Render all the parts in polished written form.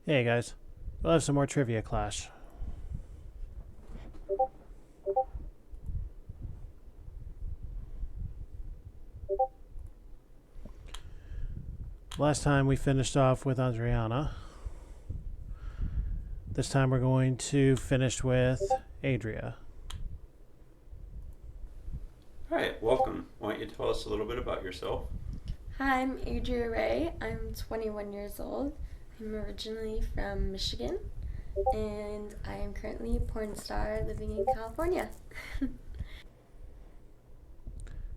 Hey guys, we'll have some more trivia clash. Last time we finished off with Adriana. This time we're going to finish with Adria. All right, welcome. Why don't you tell us a little bit about yourself? Hi, I'm Adria Ray. I'm 21 years old. I'm originally from Michigan, and I am currently a porn star living in California.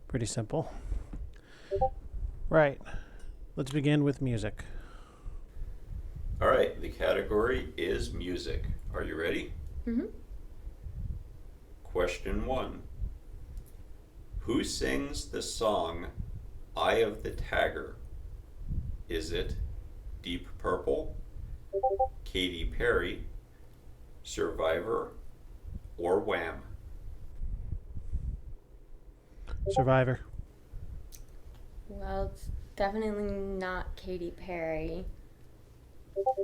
Pretty simple. Right, let's begin with music. All right, the category is music. Are you ready? Mm-hmm. Question 1. Who sings the song Eye of the Tiger? Is it Deep Purple, Katy Perry, Survivor, or Wham? Survivor. Well, it's definitely not Katy Perry.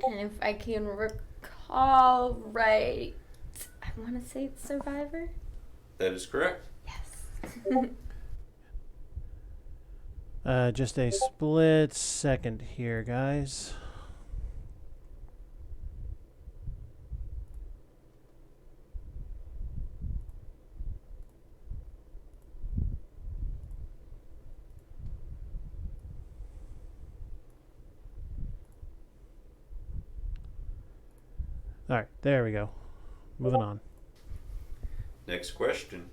And if I can recall right, I want to say it's Survivor. That is correct. Yes. Just a split second here, guys. Alright, there we go. Moving on. Next question.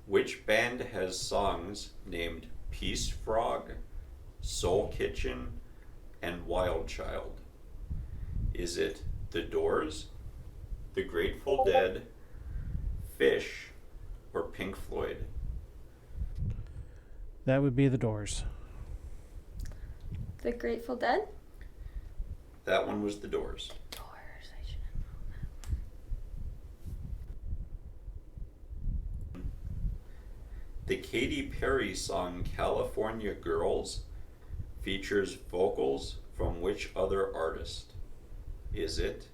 Which band has songs named Peace Frog, Soul Kitchen, and Wild Child? Is it The Doors, The Grateful Dead, Fish, or Pink Floyd? That would be The Doors. The Grateful Dead? That one was The Doors. Doors, I should have known that. The Katy Perry song California Girls features vocals from which other artist? Is it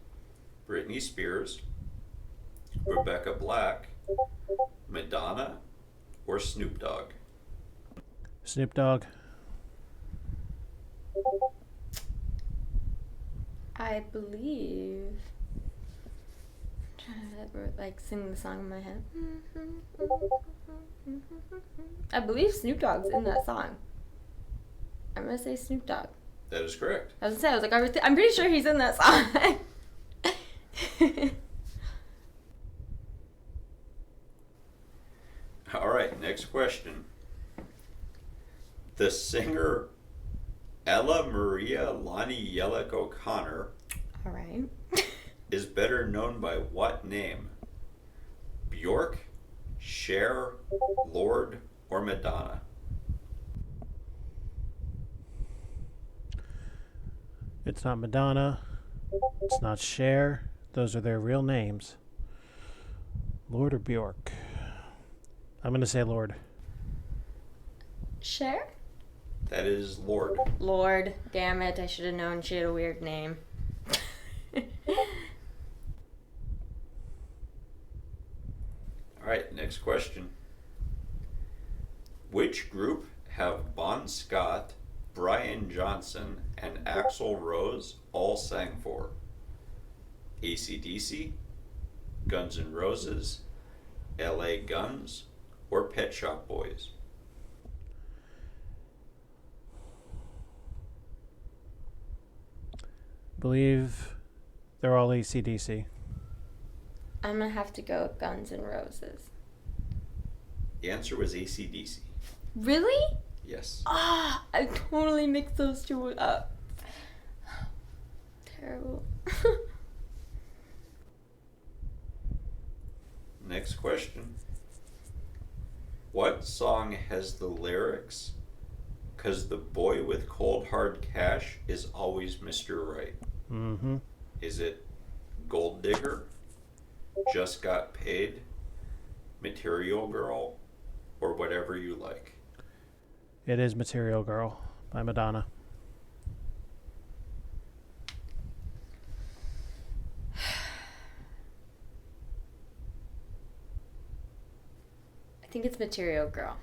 Britney Spears, Rebecca Black, Madonna, or Snoop Dogg? Snoop Dogg. I believe. I'm trying to like sing the song in my head. I believe Snoop Dogg's in that song. I'm gonna say Snoop Dogg. That is correct. I was gonna say, I was like, I'm pretty sure he's in that song. All right, next question. The singer Ella Maria Lonnie Yellick O'Connor All right. is better known by what name? Bjork, Cher, Lord, or Madonna? It's not Madonna. It's not Cher. Those are their real names. Lord or Bjork? I'm going to say Lord. Cher? That is Lord. Lord, damn it! I should have known she had a weird name. All right, next question. Which group have Bon Scott, Brian Johnson, and Axl Rose all sang for? AC/DC, Guns N' Roses, LA Guns, or Pet Shop Boys? Believe they're all AC/DC. I'm gonna have to go with Guns N' Roses. The answer was AC/DC. Really? Yes. Ah, I totally mixed those two up. Terrible. Next question. What song has the lyrics, "'Cause the boy with cold hard cash is always Mr. Right"? Mm-hmm. Is it Gold Digger, Just Got Paid, Material Girl, or Whatever You Like? It is Material Girl by Madonna. think it's Material Girl.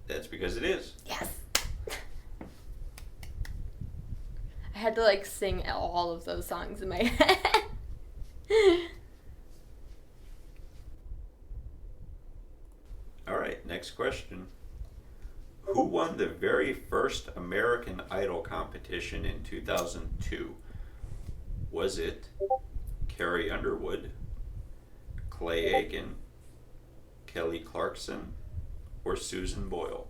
That's because it is. Yes. I had to like sing all of those songs in my head. All right, next question. Who won the very first American Idol competition in 2002? Was it Carrie Underwood, Clay Aiken, Kelly Clarkson, or Susan Boyle?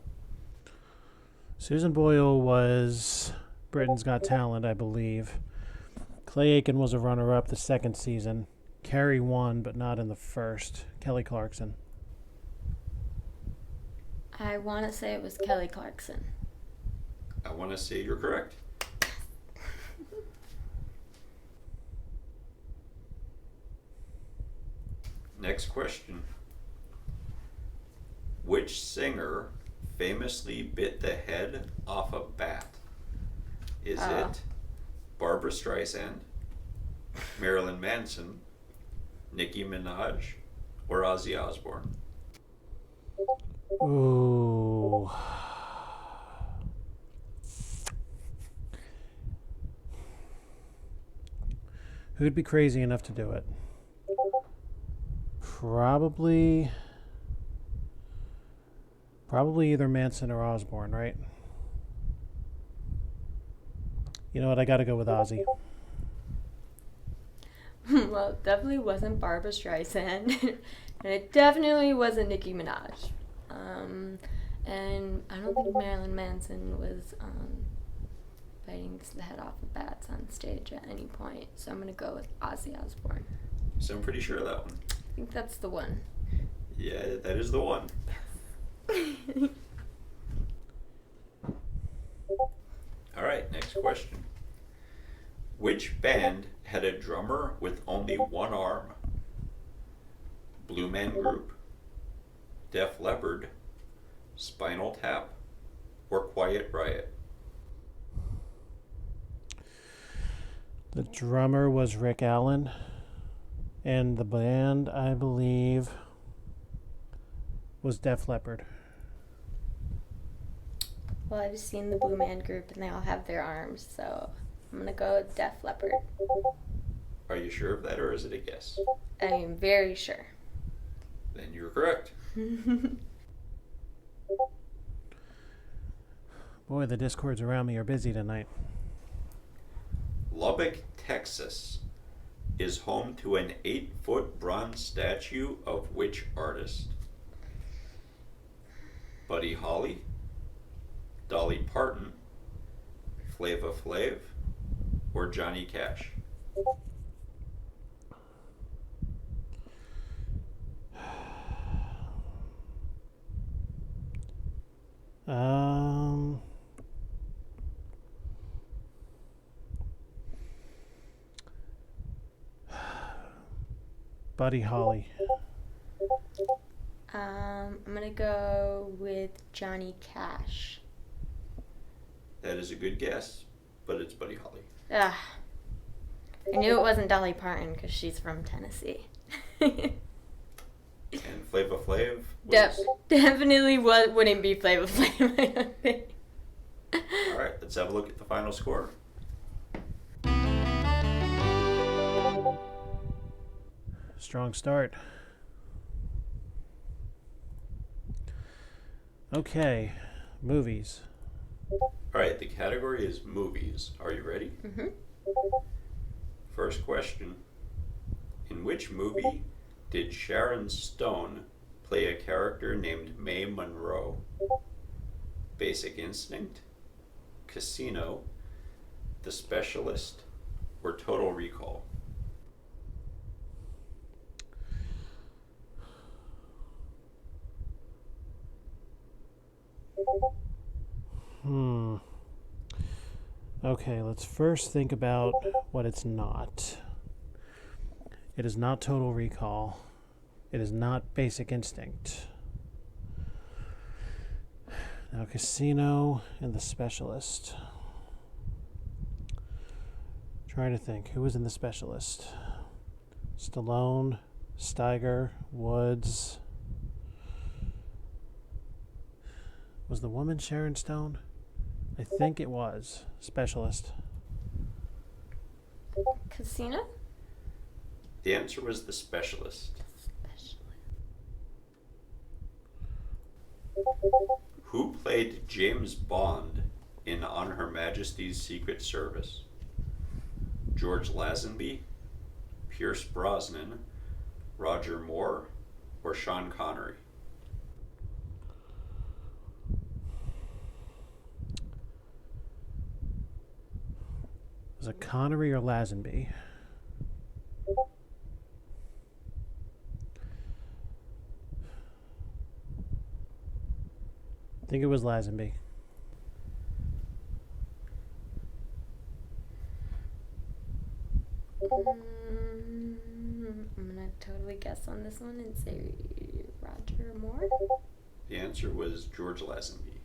Susan Boyle was Britain's Got Talent, I believe. Clay Aiken was a runner-up the second season. Carrie won, but not in the first. Kelly Clarkson. I want to say it was Kelly Clarkson. I want to say you're correct. Next question. Which singer famously bit the head off a bat? Is it Barbra Streisand, Marilyn Manson, Nicki Minaj, or Ozzy Osbourne? Ooh. Who'd be crazy enough to do it? Probably either Manson or Osbourne, right? You know what? I got to go with Ozzy. Well, it definitely wasn't Barbra Streisand, and it definitely wasn't Nicki Minaj. And I don't think Marilyn Manson was biting the head off of bats on stage at any point. So I'm going to go with Ozzy Osbourne. So I'm pretty sure of that one. I think that's the one. Yeah, that is the one. All right, next question. Which band had a drummer with only one arm? Blue Man Group, Def Leppard, Spinal Tap, or Quiet Riot? The drummer was Rick Allen, and the band, I believe, was Def Leppard. Well, I've seen the Blue Man Group, and they all have their arms, so I'm going to go with Def Leppard. Are you sure of that, or is it a guess? I am very sure. Then you're correct. Boy, the discords around me are busy tonight. Lubbock, Texas is home to an 8-foot bronze statue of which artist? Buddy Holly, Dolly Parton, Flava Flav, or Johnny Cash? Buddy Holly. I'm going to go with Johnny Cash. That is a good guess, but it's Buddy Holly. I knew it wasn't Dolly Parton because she's from Tennessee. And Flava Flav was... Definitely wouldn't be Flava Flav, I don't think. All right, let's have a look at the final score. Strong start. Okay, movies. All right, the category is movies. Are you ready? Mm-hmm. First question. In which movie did Sharon Stone play a character named Mae Monroe? Basic Instinct, Casino, The Specialist, or Total Recall? Okay, let's first think about what it's not. It is not Total Recall. It is not Basic Instinct. Now, Casino and The Specialist. Trying to think, who was in The Specialist? Stallone, Steiger, Woods. Was the woman Sharon Stone? I think it was. Specialist. Casino? The answer was The Specialist. Who played James Bond in On Her Majesty's Secret Service? George Lazenby, Pierce Brosnan, Roger Moore, or Sean Connery? Was it Connery or Lazenby? I think it was Lazenby. I'm gonna totally guess on this one and say Roger Moore. The answer was George Lazenby.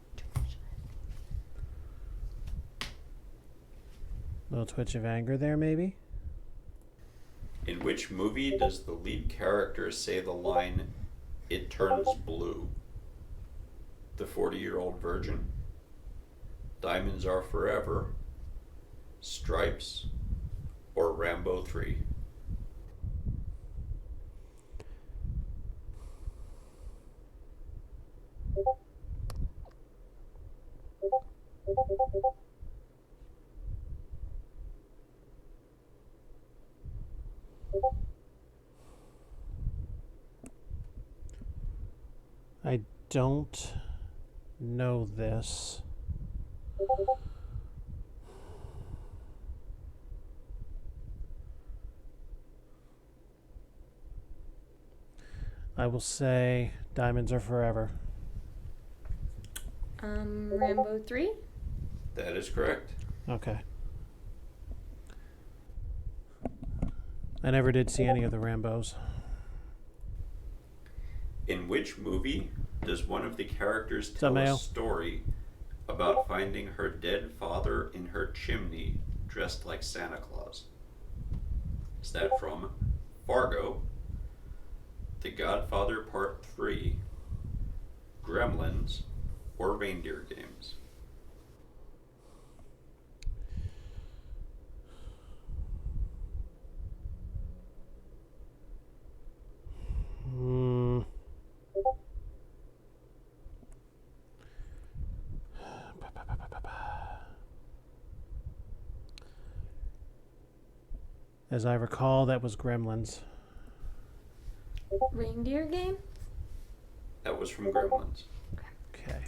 Little twitch of anger there, maybe? In which movie does the lead character say the line, "It turns blue"? The 40-Year-Old Virgin, Diamonds Are Forever, Stripes, or Rambo 3? I don't know this. I will say Diamonds Are Forever. Rambo 3? That is correct. Okay. I never did see any of the Rambos. In which movie does one of the characters that tell a male? story about finding her dead father in her chimney dressed like Santa Claus? Is that from Fargo, The Godfather Part 3, Gremlins, or Reindeer Games? As I recall, that was Gremlins. Reindeer Game? That was from Gremlins. Okay.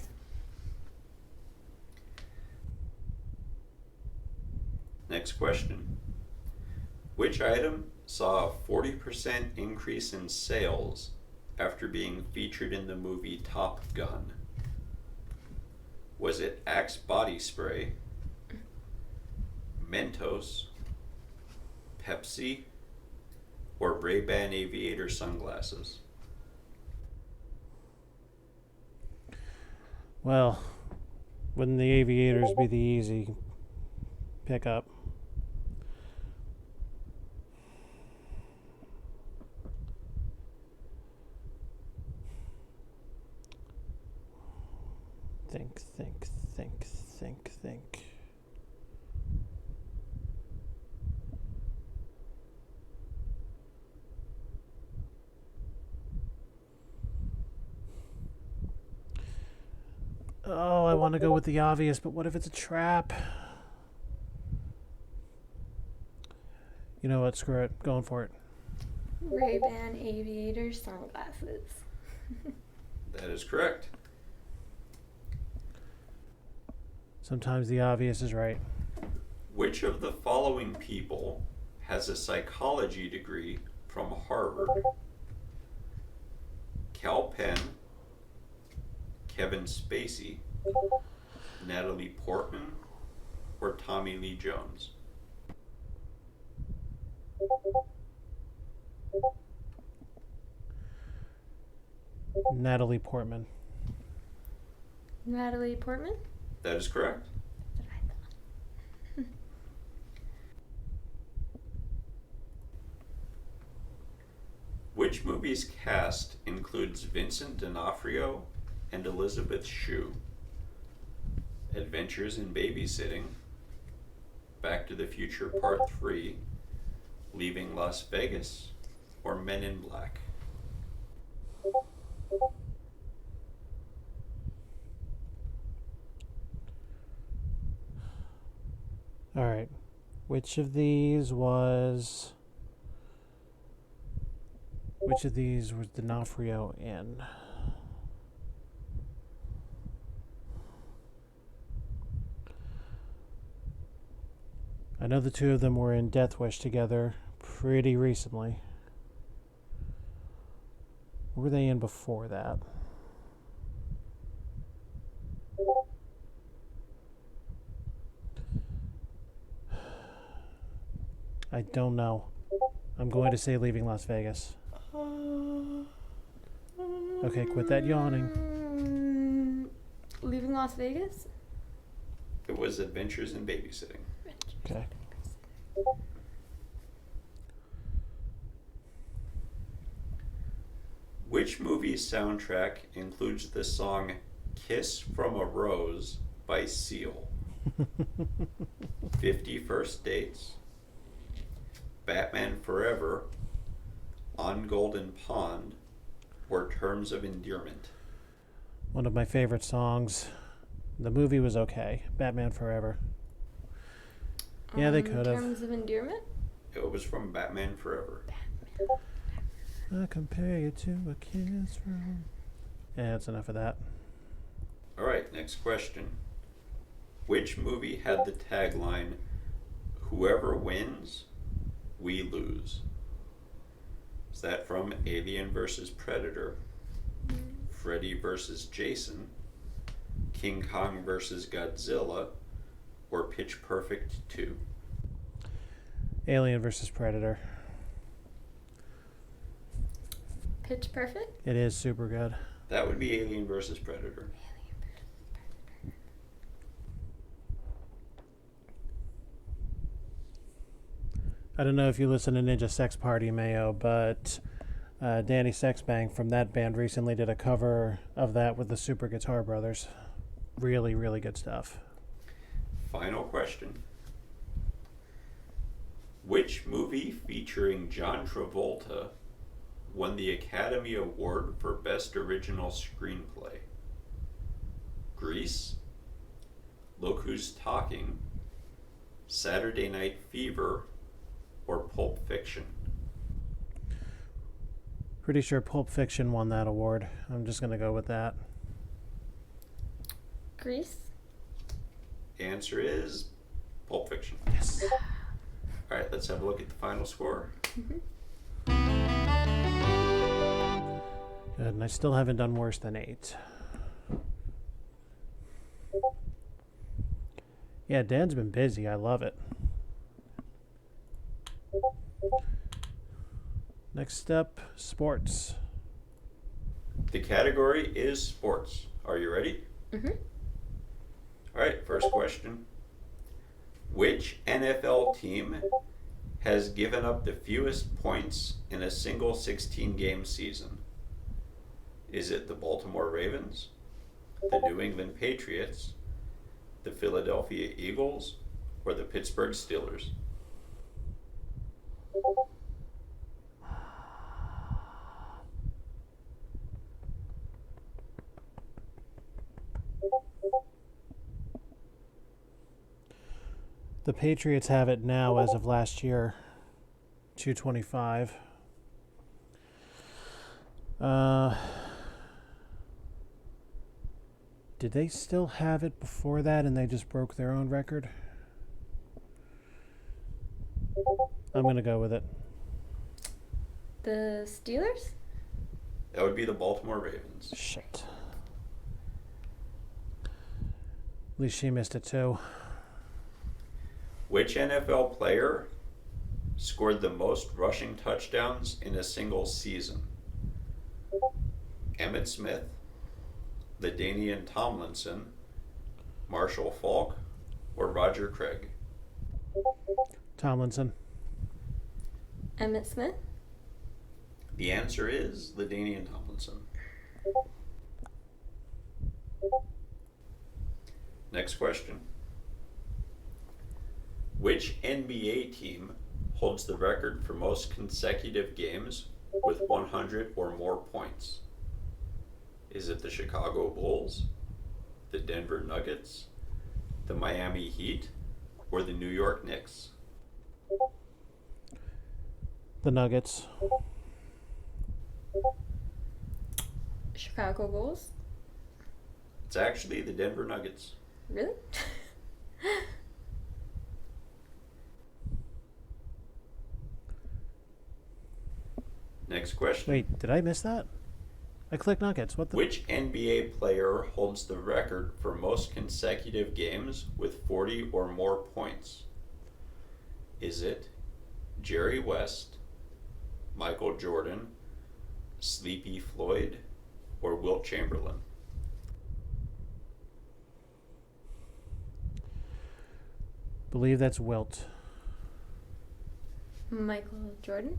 Next question. Which item saw a 40% increase in sales after being featured in the movie Top Gun? Was it Axe body spray, Mentos, Pepsi, or Ray-Ban Aviator sunglasses? Well, wouldn't the Aviators be the easy pickup? Think. Oh, I want to go with the obvious, but what if it's a trap? You know what? Screw it. Going for it. Ray-Ban Aviator sunglasses. That is correct. Sometimes the obvious is right. Which of the following people has a psychology degree from Harvard? Cal Penn, Kevin Spacey, Natalie Portman, or Tommy Lee Jones? Natalie Portman. Natalie Portman? That is correct. That's what I thought. Which movie's cast includes Vincent D'Onofrio and Elizabeth Shue? Adventures in Babysitting, Back to the Future Part 3, Leaving Las Vegas, or Men in Black? All right. Which of these was D'Onofrio in? I know the two of them were in Death Wish together pretty recently. What were they in before that? I don't know. I'm going to say Leaving Las Vegas. Okay, quit that yawning. Leaving Las Vegas? It was Adventures in Babysitting. Okay. Which movie's soundtrack includes the song Kiss from a Rose by Seal? 50 First Dates, Batman Forever, On Golden Pond, or Terms of Endearment? One of my favorite songs. The movie was okay. Batman Forever. Yeah, they could have. Terms of Endearment? It was from Batman Forever. I compare you to a kiss from... Yeah, that's enough of that. Alright, next question. Which movie had the tagline, "Whoever wins, we lose"? Is that from Alien vs. Predator, Freddy vs. Jason, King Kong vs. Godzilla, or Pitch Perfect 2? Alien vs. Predator. Pitch Perfect? It is super good. That would be Alien vs. Predator. I don't know if you listen to Ninja Sex Party, Mayo, but Danny Sexbang from that band recently did a cover of that with the Super Guitar Brothers. Really, really good stuff. Final question. Which movie featuring John Travolta won the Academy Award for Best Original Screenplay? Grease, Look Who's Talking, Saturday Night Fever, or Pulp Fiction? Pretty sure Pulp Fiction won that award. I'm just going to go with that. Grease? Answer is Pulp Fiction. Yes. Alright, let's have a look at the final score. Good, and I still haven't done worse than 8. Yeah, Dan's been busy. I love it. Next up, sports. The category is sports. Are you ready? Mm-hmm. Alright, first question. Which NFL team has given up the fewest points in a single 16-game season? Is it the Baltimore Ravens, the New England Patriots, the Philadelphia Eagles, or the Pittsburgh Steelers? The Patriots have it now as of last year, 225. Did they still have it before that and they just broke their own record? I'm going to go with it. The Steelers? That would be the Baltimore Ravens. Shit. At least she missed it too. Which NFL player scored the most rushing touchdowns in a single season? Emmitt Smith, LaDainian Tomlinson, Marshall Faulk, or Roger Craig? Tomlinson. Emmitt Smith? The answer is LaDainian Tomlinson. Next question. Which NBA team holds the record for most consecutive games with 100 or more points? Is it the Chicago Bulls, the Denver Nuggets, the Miami Heat, or the New York Knicks? The Nuggets. Chicago Bulls? It's actually the Denver Nuggets. Really? Next question. Wait, did I miss that? I clicked Nuggets. What the? Which NBA player holds the record for most consecutive games with 40 or more points? Is it Jerry West, Michael Jordan, Sleepy Floyd, or Wilt Chamberlain? Believe that's Wilt. Michael Jordan?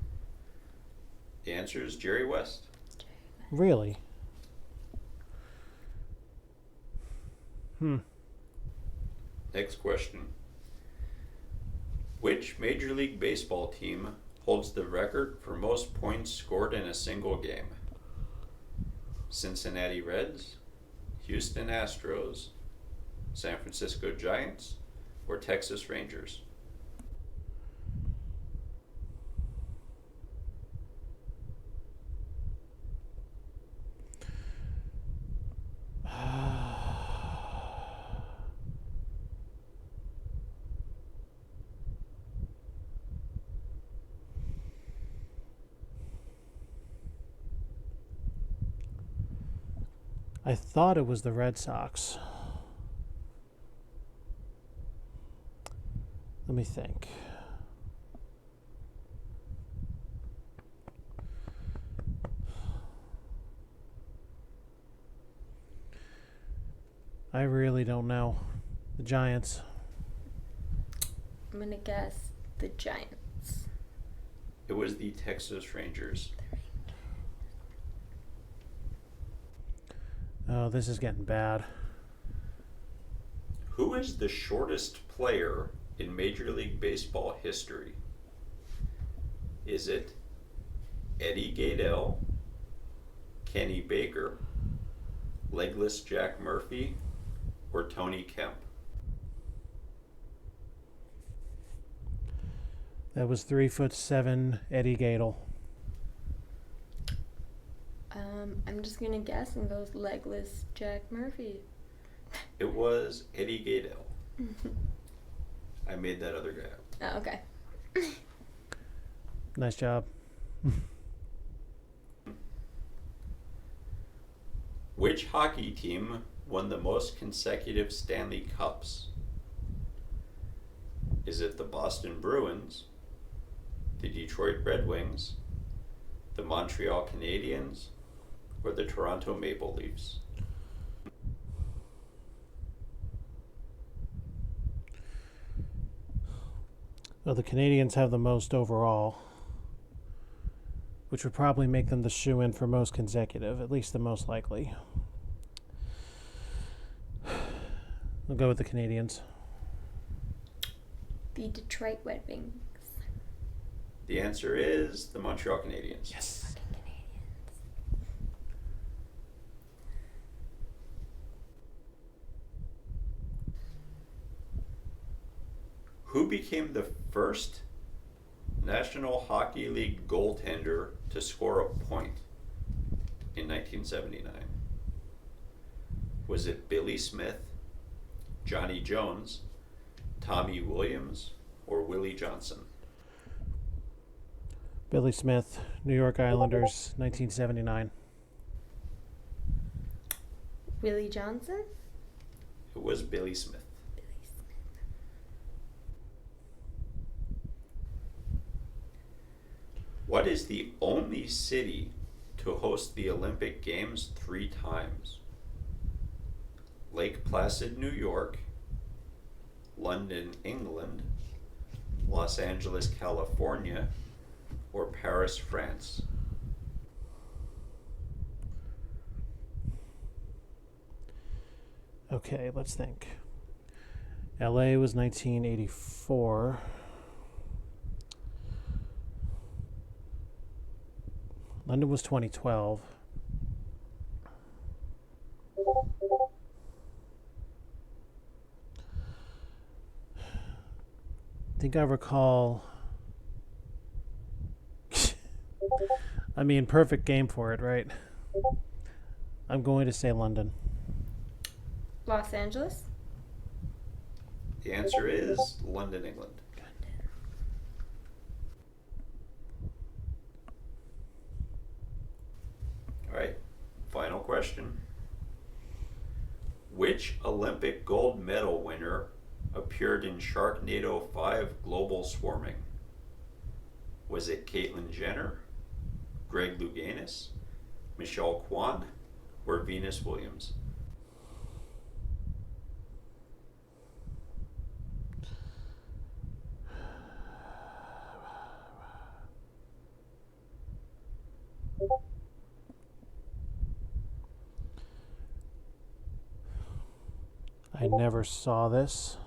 The answer is Jerry West. Really? Next question. Which Major League Baseball team holds the record for most points scored in a single game? Cincinnati Reds, Houston Astros, San Francisco Giants, or Texas Rangers? I thought it was the Red Sox. Let me think. I really don't know. The Giants. I'm gonna guess the Giants. It was the Texas Rangers. Oh, this is getting bad. Who is the shortest player in Major League Baseball history? Is it Eddie Gaedel, Kenny Baker, Legless Jack Murphy, or Tony Kemp? That was 3'7" Eddie Gaedel. I'm just gonna guess and go with Legless Jack Murphy. It was Eddie Gaedel. I made that other guy up. Oh, okay. Nice job. Which hockey team won the most consecutive Stanley Cups? Is it the Boston Bruins, the Detroit Red Wings, the Montreal Canadiens, or the Toronto Maple Leafs? Well, the Canadians have the most overall, which would probably make them the shoe-in for most consecutive, at least the most likely. We'll go with the Canadians. The Detroit Red Wings. The answer is the Montreal Canadiens. Yes. Fucking Canadians. Who became the first National Hockey League goaltender to score a point in 1979? Was it Billy Smith, Johnny Jones, Tommy Williams, or Willie Johnson? Billy Smith, New York Islanders, 1979. Willie Johnson? It was Billy Smith. Billy Smith. What is the only city to host the Olympic Games 3 times? Lake Placid, New York, London, England, Los Angeles, California, or Paris, France? Okay, let's think. LA was 1984. London was 2012. I think I recall. I mean, perfect game for it, right? I'm going to say London. Los Angeles? The answer is London, England. All right, final question. Which Olympic gold medal winner appeared in Sharknado 5 Global Swarming? Was it Caitlyn Jenner, Greg Louganis, Michelle Kwan, or Venus Williams? I never saw this.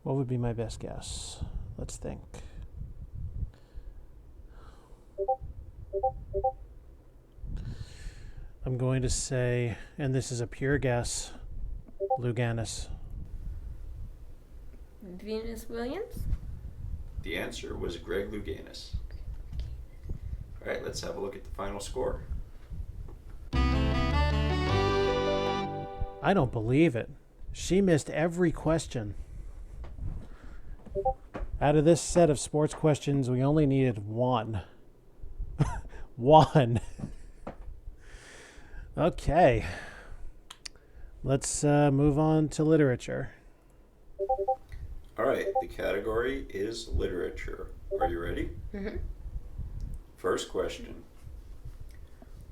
What would be my best guess? Let's think. I'm going to say, and this is a pure guess, Louganis. Venus Williams? The answer was Greg Louganis. All right, let's have a look at the final score. I don't believe it. She missed every question. Out of this set of sports questions, we only needed one. One. Okay. Let's move on to literature. All right, the category is literature. Are you ready? Mm-hmm. First question.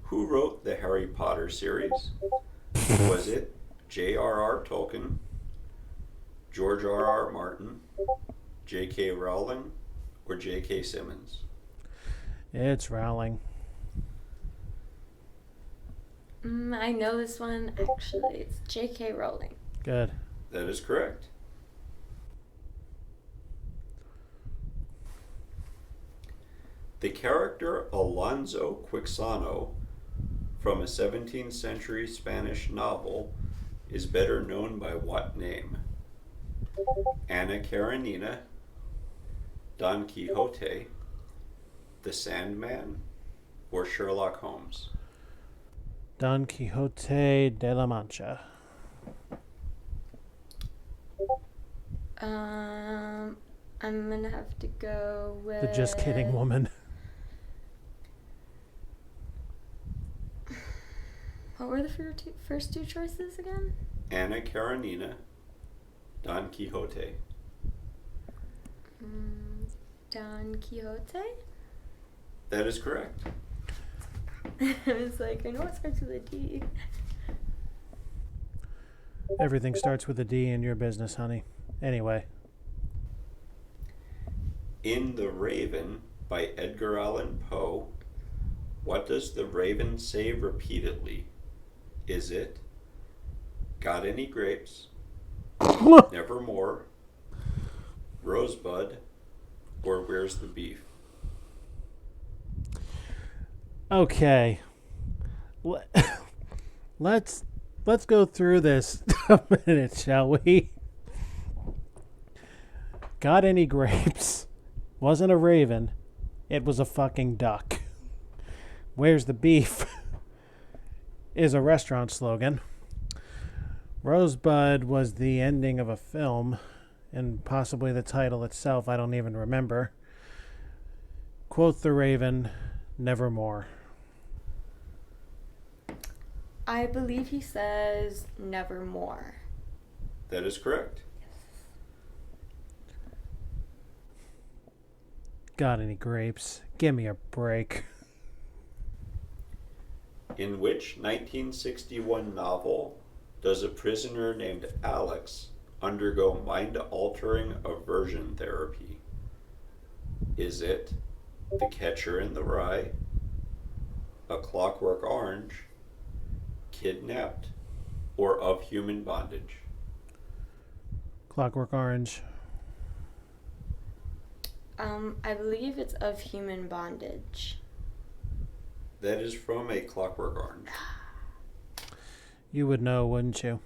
Who wrote the Harry Potter series? Was it J.R.R. Tolkien, George R.R. Martin, J.K. Rowling, or J.K. Simmons? It's Rowling. I know this one. Actually, it's J.K. Rowling. Good. That is correct. The character Alonso Quixano from a 17th century Spanish novel is better known by what name? Anna Karenina, Don Quixote, the Sandman, or Sherlock Holmes? Don Quixote de la Mancha. I'm gonna have to go with The just kidding woman. What were the first two choices again? Anna Karenina, Don Quixote. Don Quixote? That is correct. I was like, I know it starts with a D. Everything starts with a D in your business, honey. Anyway. In The Raven by Edgar Allan Poe, what does the raven say repeatedly? Is it, got any grapes, nevermore, rosebud, or where's the beef? Okay. Let's go through this a minute, shall we? Got any grapes? Wasn't a raven. It was a fucking duck. Where's the beef? Is a restaurant slogan. Rosebud was the ending of a film, and possibly the title itself, I don't even remember. Quoth the raven, nevermore. I believe he says nevermore. That is correct. Got any grapes? Give me a break. In which 1961 novel does a prisoner named Alex undergo mind-altering aversion therapy? Is it The Catcher in the Rye, A Clockwork Orange, Kidnapped, or Of Human Bondage? Clockwork Orange. I believe it's Of Human Bondage. That is from A Clockwork Orange. You would know, wouldn't you?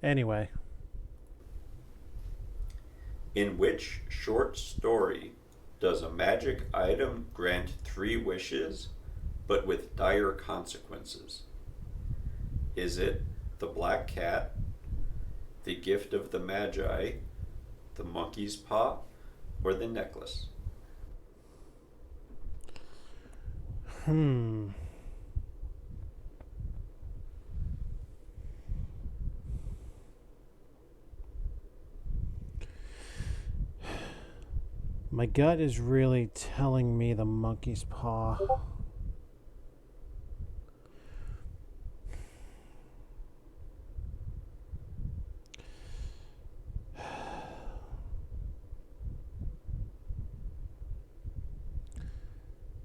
Anyway. In which short story does a magic item grant 3 wishes, but with dire consequences? Is it The Black Cat, The Gift of the Magi, The Monkey's Paw, or The Necklace? My gut is really telling me The Monkey's Paw.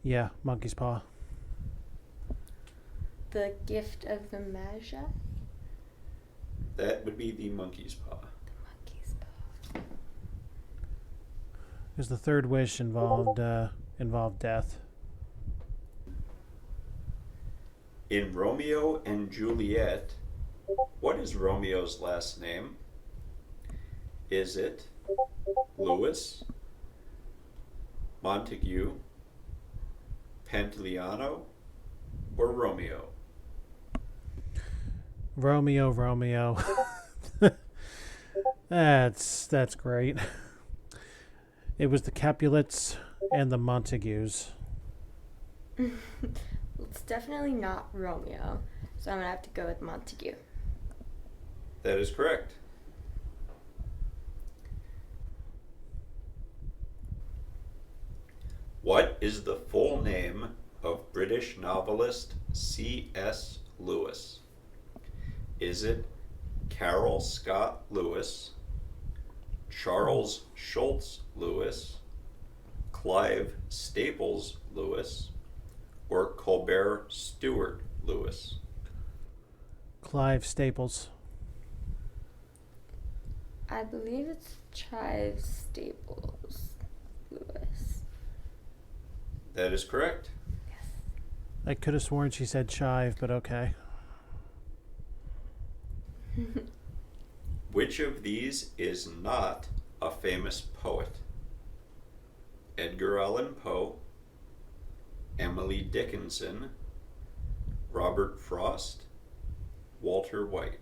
Yeah, Monkey's Paw. The Gift of the Magi? That would be The Monkey's Paw. The Monkey's Paw. Because the third wish involved death. In Romeo and Juliet, what is Romeo's last name? Is it Lewis, Montague, Pantaleano, or Romeo? Romeo. That's great. It was the Capulets and the Montagues. It's definitely not Romeo, so I'm gonna have to go with Montague. That is correct. What is the full name of British novelist C.S. Lewis? Is it Carol Scott Lewis, Charles Schultz Lewis, Clive Staples Lewis, or Colbert Stewart Lewis? Clive Staples. I believe it's Chive Staples Lewis. That is correct. Yes. I could have sworn she said chive, but okay. Which of these is not a famous poet? Edgar Allan Poe, Emily Dickinson, Robert Frost, Walter White?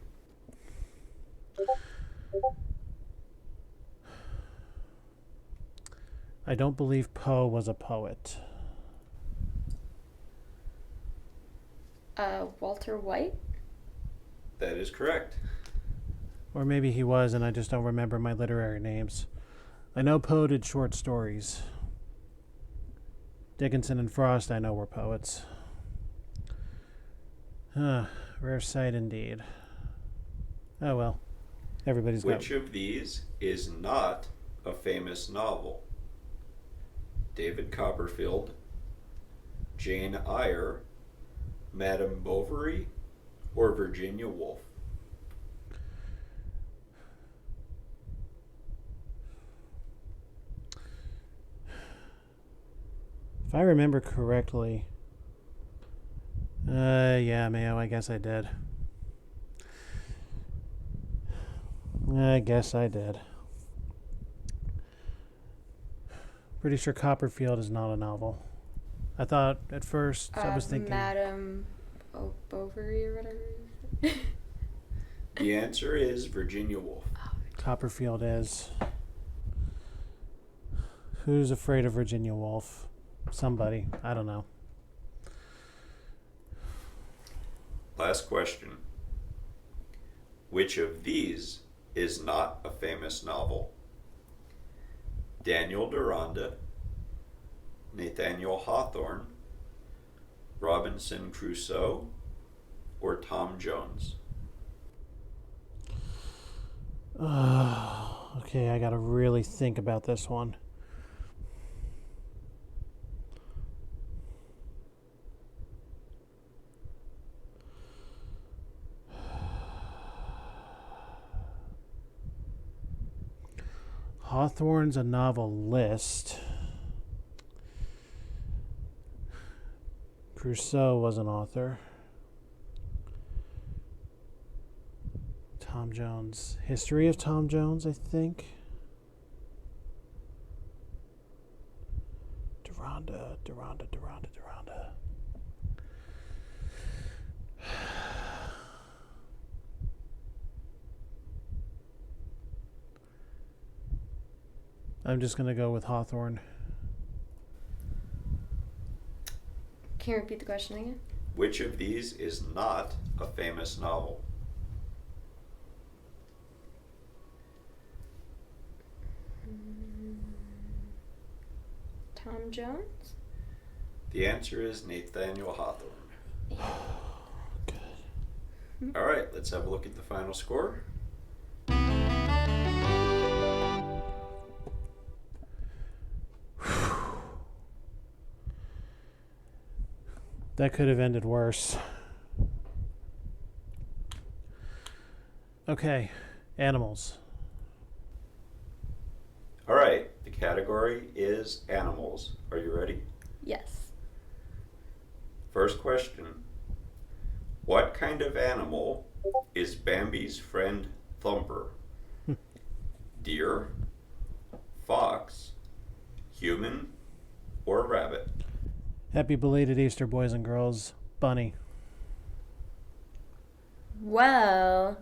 I don't believe Poe was a poet. Walter White? That is correct. Or maybe he was, and I just don't remember my literary names. I know Poe did short stories. Dickinson and Frost, I know, were poets. Rare sight indeed. Oh well. Everybody's got... Which of these is not a famous novel? David Copperfield, Jane Eyre, Madame Bovary, or Virginia Woolf? If I remember correctly... yeah, Mayo, I guess I did. Pretty sure Copperfield is not a novel. I thought at first, I was thinking... Madame Bovary or whatever you said. The answer is Virginia Woolf. Copperfield is. Who's afraid of Virginia Woolf? Somebody. I don't know. Last question. Which of these is not a famous novel? Daniel Deronda, Nathaniel Hawthorne, Robinson Crusoe, or Tom Jones? Okay, I gotta really think about this one. Hawthorne's a novelist. Crusoe was an author. Tom Jones. History of Tom Jones, I think. Deronda. I'm just going to go with Hawthorne. Can you repeat the question again? Which of these is not a famous novel? Tom Jones? The answer is Nathaniel Hawthorne. Yeah. Good. All right, let's have a look at the final score. That could have ended worse. Okay, animals. All right, the category is animals. Are you ready? Yes. First question. What kind of animal is Bambi's friend Thumper? Deer, fox, human, or rabbit? Happy belated Easter, boys and girls. Bunny. Well,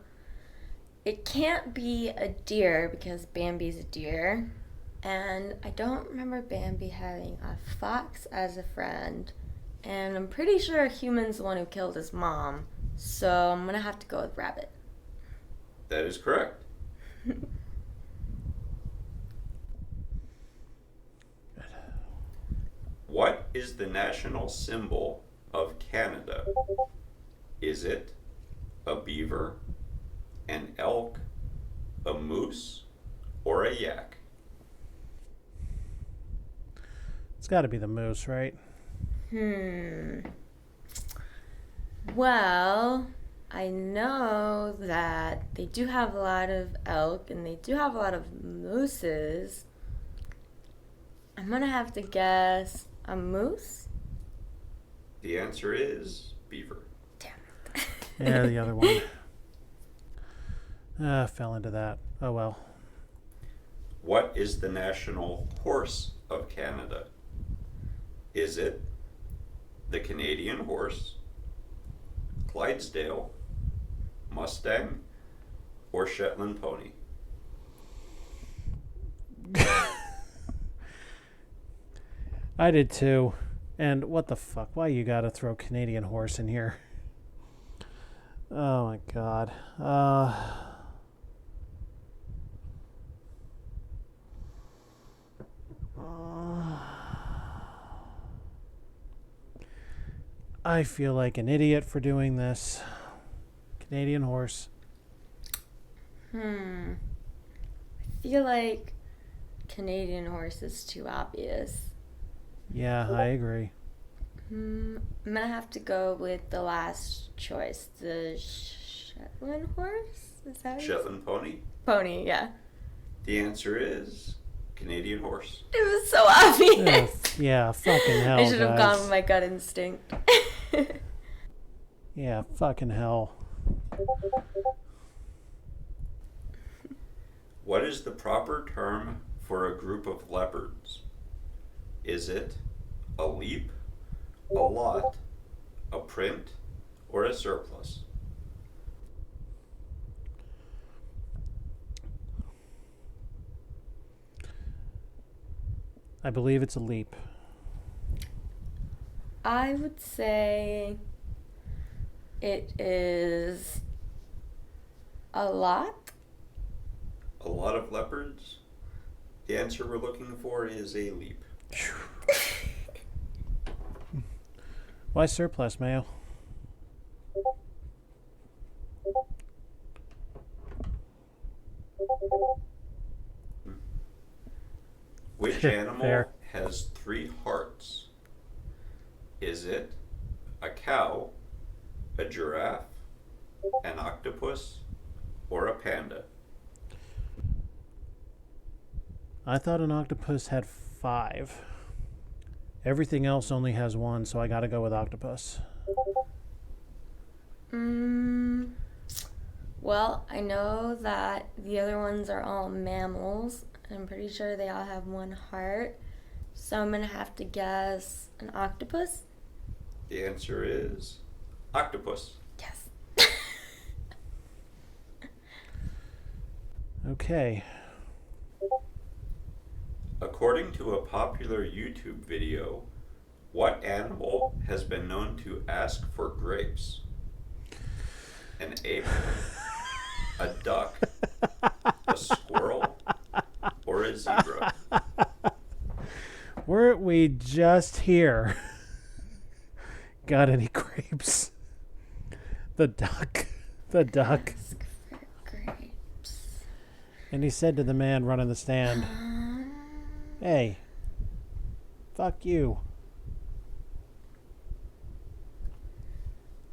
it can't be a deer because Bambi's a deer. And I don't remember Bambi having a fox as a friend. And I'm pretty sure a human's the one who killed his mom. So I'm going to have to go with rabbit. That is correct. What is the national symbol of Canada? Is it a beaver, an elk, a moose, or a yak? It's got to be the moose, right? Well, I know that they do have a lot of elk and they do have a lot of mooses. I'm going to have to guess a moose? The answer is beaver. Damn it. Yeah, the other one. Fell into that. Oh well. What is the national horse of Canada? Is it the Canadian horse, Clydesdale, Mustang, or Shetland Pony? I did too. And what the fuck? Why you gotta throw Canadian horse in here? Oh my god. I feel like an idiot for doing this. Canadian horse. I feel like Canadian horse is too obvious. Yeah, I agree. I'm gonna have to go with the last choice, the Shetland horse? Is that Shetland Pony? Pony, yeah. The answer is Canadian horse. It was so obvious. Yeah, fucking hell, I should have guys. gone with my gut instinct. Yeah, fucking hell. What is the proper term for a group of leopards? Is it a leap, a lot, a print, or a surplus? I believe it's a leap. I would say it is a lot. A lot of leopards? The answer we're looking for is a leap. Why surplus, Mayo? Which animal Fair. has 3 hearts? Is it a cow, a giraffe, an octopus, or a panda? I thought an octopus had 5. Everything else only has 1, so I gotta go with octopus. Well, I know that the other ones are all mammals. I'm pretty sure they all have 1 heart. So I'm gonna have to guess an octopus. The answer is octopus. Yes. Okay. According to a popular YouTube video, what animal has been known to ask for grapes? An ape, a duck, a squirrel, or a zebra? Weren't we just here? Got any grapes? The duck. The duck. Ask for grapes. And he said to the man running the stand, "Hey, fuck you."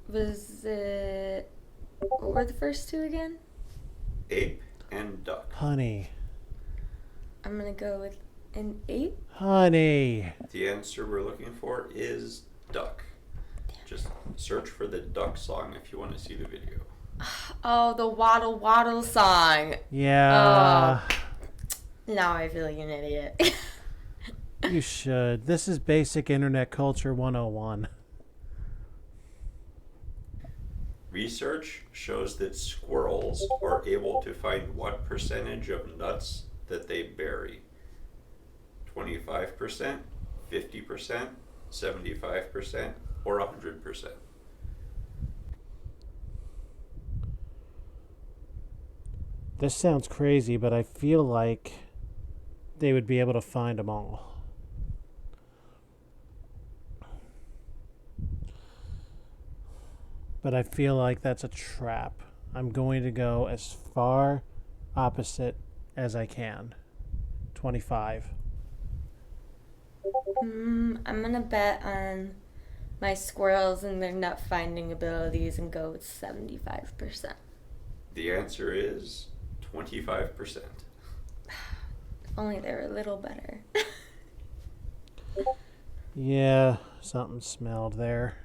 Was it... What were the first 2 again? Ape and duck. Honey. I'm gonna go with an ape. Honey. The answer we're looking for is duck. Just search for the duck song if you want to see the video. Oh, the Waddle Waddle song. Yeah. Now I feel like an idiot. You should. This is basic internet culture 101. Research shows that squirrels are able to find what percentage of nuts that they bury? 25%, 50%, 75%, or 100%? This sounds crazy, but I feel like they would be able to find them all. But I feel like that's a trap. I'm going to go as far opposite as I can. 25. I'm gonna bet on my squirrels and their nut finding abilities and go with 75%. The answer is 25%. If only they were a little better. Yeah, something smelled there.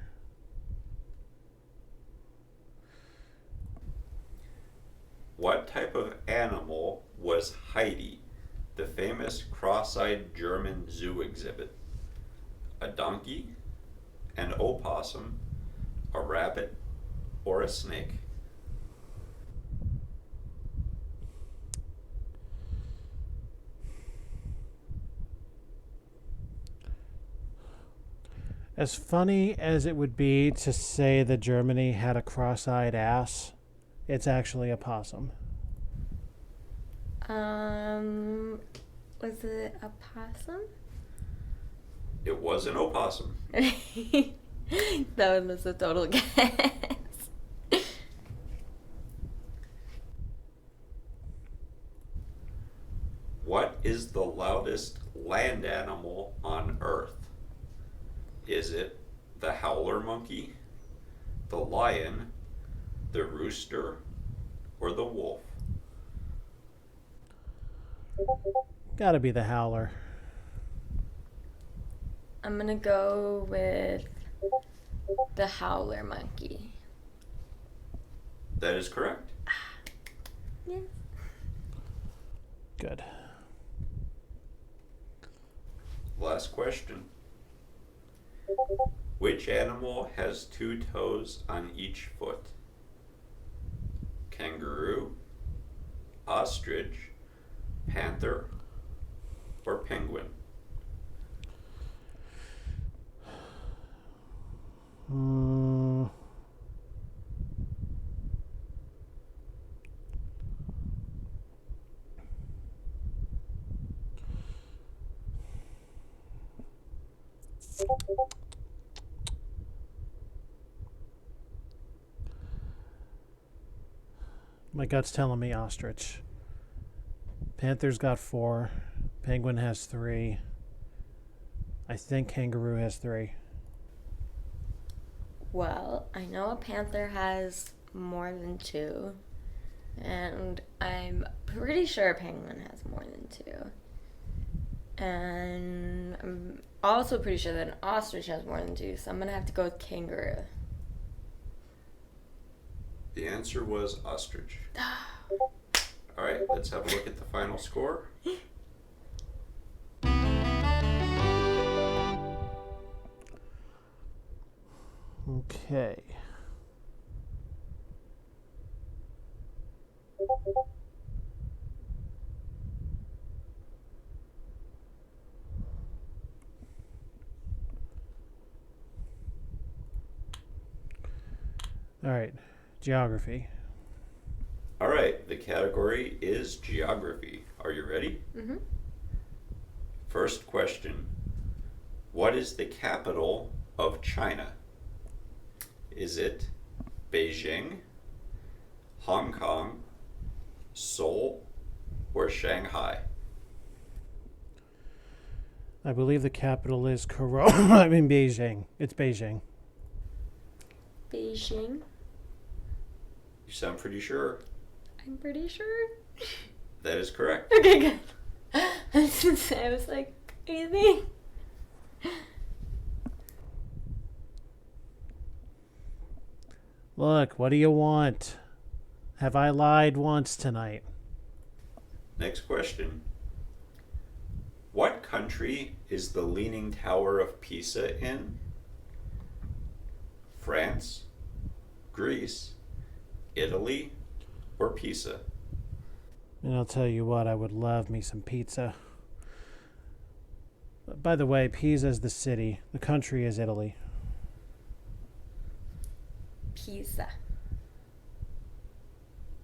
What type of animal was Heidi, the famous cross-eyed German zoo exhibit? A donkey, an opossum, a rabbit, or a snake? As funny as it would be to say that Germany had a cross-eyed ass, it's actually a possum. Was it a possum? It was an opossum. That was a total guess. What is the loudest land animal on Earth? Is it the howler monkey, the lion, the rooster, or the wolf? Gotta be the howler. I'm gonna go with the howler monkey. That is correct. Yes. Good. Last question. Which animal has 2 toes on each foot? Kangaroo, ostrich, panther, or penguin? My gut's telling me ostrich. Panther's got 4. Penguin has 3. I think kangaroo has 3. Well, I know a panther has more than 2, and I'm pretty sure a penguin has more than 2. And I'm also pretty sure that an ostrich has more than two, so I'm gonna have to go with kangaroo. The answer was ostrich. All right, let's have a look at the final score. Okay. All right, geography. All right, the category is geography. Are you ready? Mm-hmm. First question. What is the capital of China? Is it Beijing, Hong Kong, Seoul, or Shanghai? I believe the capital is Beijing. It's Beijing. Beijing. You sound pretty sure. I'm pretty sure. That is correct. Okay, good. I was gonna say, I was like, crazy. Look, what do you want? Have I lied once tonight? Next question. What country is the Leaning Tower of Pisa in? France, Greece, Italy, or Pisa? And I'll tell you what, I would love me some pizza. By the way, Pisa is the city. The country is Italy. Pizza.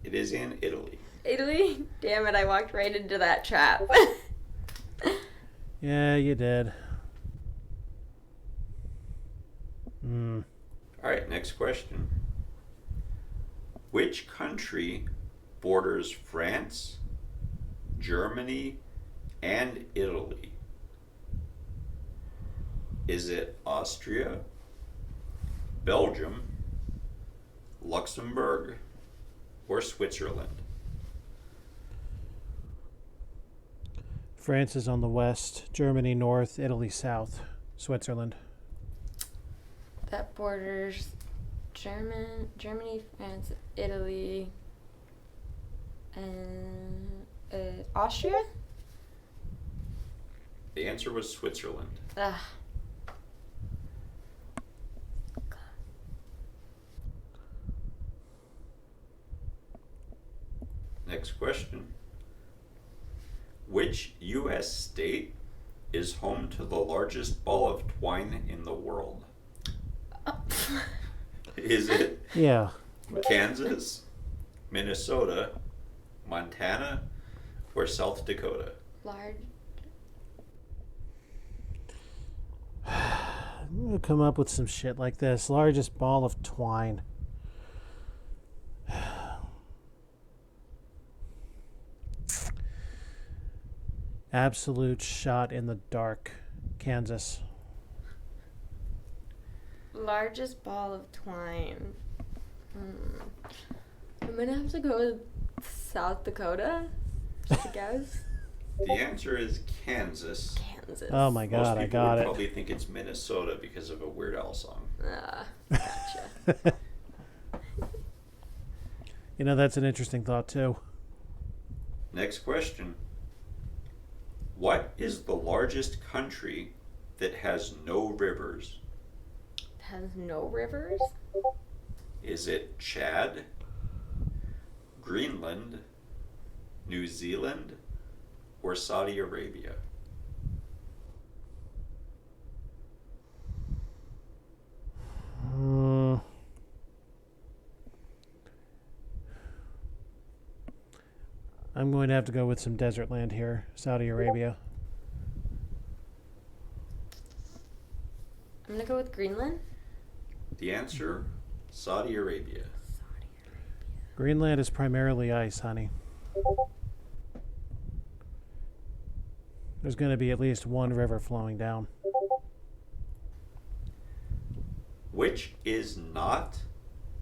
It is in Italy. Italy? Damn it, I walked right into that trap. Yeah, you did. All right, next question. Which country borders France, Germany, and Italy? Is it Austria, Belgium, Luxembourg, or Switzerland? France is on the west, Germany north, Italy south, Switzerland. That borders Germany, France, Italy, and Austria? The answer was Switzerland. Ugh. Next question. Which U.S. state is home to the largest ball of twine in the world? Is it Yeah. Kansas, Minnesota, Montana, or South Dakota? Large. I'm going to come up with some shit like this. Largest ball of twine. Absolute shot in the dark. Kansas. Largest ball of twine. I'm gonna have to go with South Dakota. Just a guess. The answer is Kansas. Kansas. Oh my Most god, I people got would it. probably think it's Minnesota because of a Weird Al song. Gotcha. You know, that's an interesting thought too. Next question. What is the largest country that has no rivers? Has no rivers? Is it Chad, Greenland, New Zealand, or Saudi Arabia? I'm going to have to go with some desert land here. Saudi Arabia. I'm gonna go with Greenland. The answer, Saudi Arabia. Greenland is primarily ice, honey. There's going to be at least one river flowing down. Which is not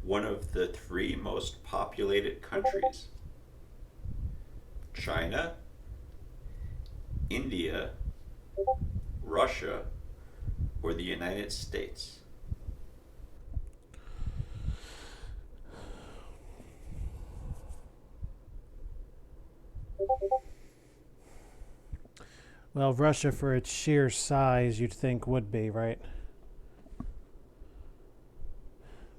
one of the three most populated countries? China, India, Russia, or the United States? Well, Russia, for its sheer size, you'd think would be, right?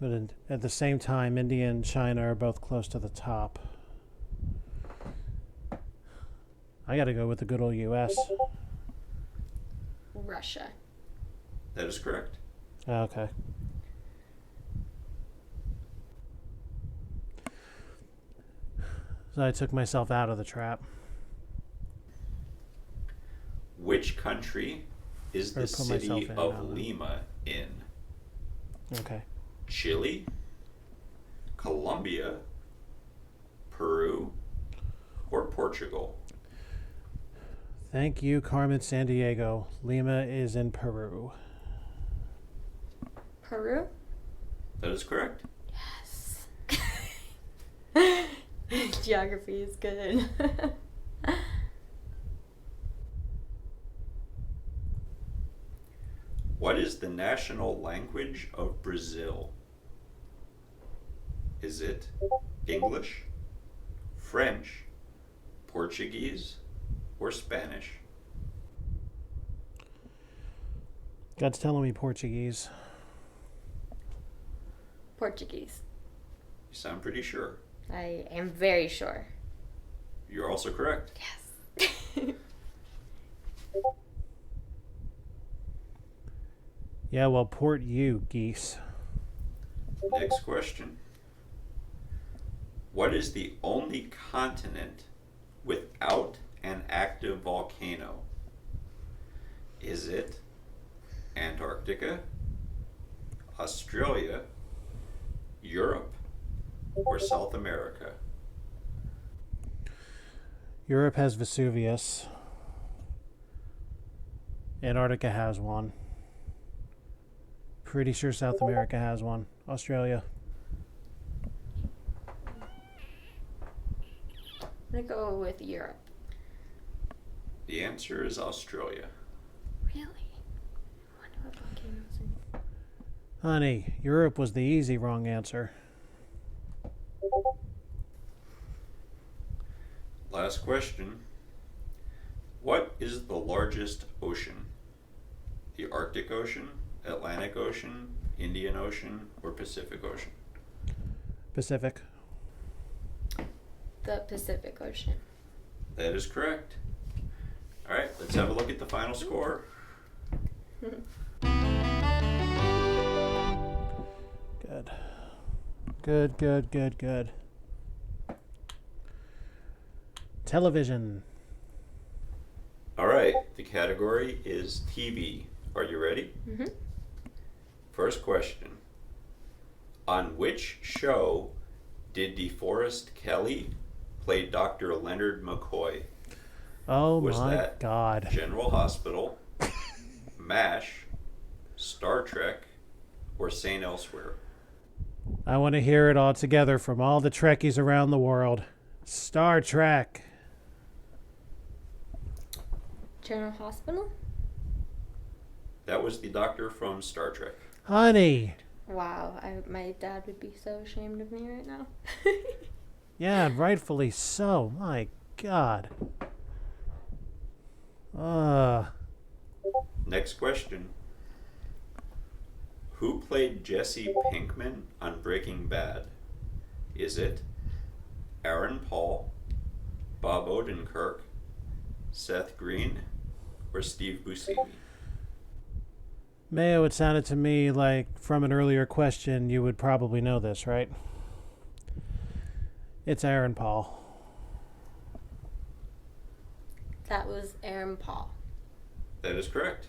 But at the same time, India and China are both close to the top. I got to go with the good old U.S. Russia. That is correct. Okay. So I took myself out of the trap. Which country is the Or put myself city in, of not me. Lima in? Okay. Chile, Colombia, Peru, or Portugal? Thank you, Carmen Sandiego. Lima is in Peru. Peru? That is correct. Yes. Geography is good. What is the national language of Brazil? Is it English, French, Portuguese, or Spanish? God's telling me Portuguese. Portuguese. You sound pretty sure. I am very sure. You're also correct. Yes. Yeah, well, port you, geese. Next question. What is the only continent without an active volcano? Is it Antarctica, Australia, Europe, or South America? Europe has Vesuvius. Antarctica has one. Pretty sure South America has one. Australia. I'm gonna go with Europe. The answer is Australia. Really? I wonder what volcanoes in. Honey, Europe was the easy wrong answer. Last question. What is the largest ocean? The Arctic Ocean, Atlantic Ocean, Indian Ocean, or Pacific Ocean? Pacific. The Pacific Ocean. That is correct. All right, let's have a look at the final score. Good. Good, good, good, good. Television. All right, the category is TV. Are you ready? Mm-hmm. First question. On which show did DeForest Kelley play Dr. Leonard McCoy? Oh Was my that God. General Hospital, MASH, Star Trek, or St. Elsewhere? I want to hear it all together from all the Trekkies around the world. Star Trek. General Hospital? That was the doctor from Star Trek. Honey. Wow, my dad would be so ashamed of me right now. Yeah, rightfully so. My God. Next question. Who played Jesse Pinkman on Breaking Bad? Is it Aaron Paul, Bob Odenkirk, Seth Green, or Steve Buscemi? Mayo, it sounded to me like from an earlier question you would probably know this, right? It's Aaron Paul. That was Aaron Paul. That is correct.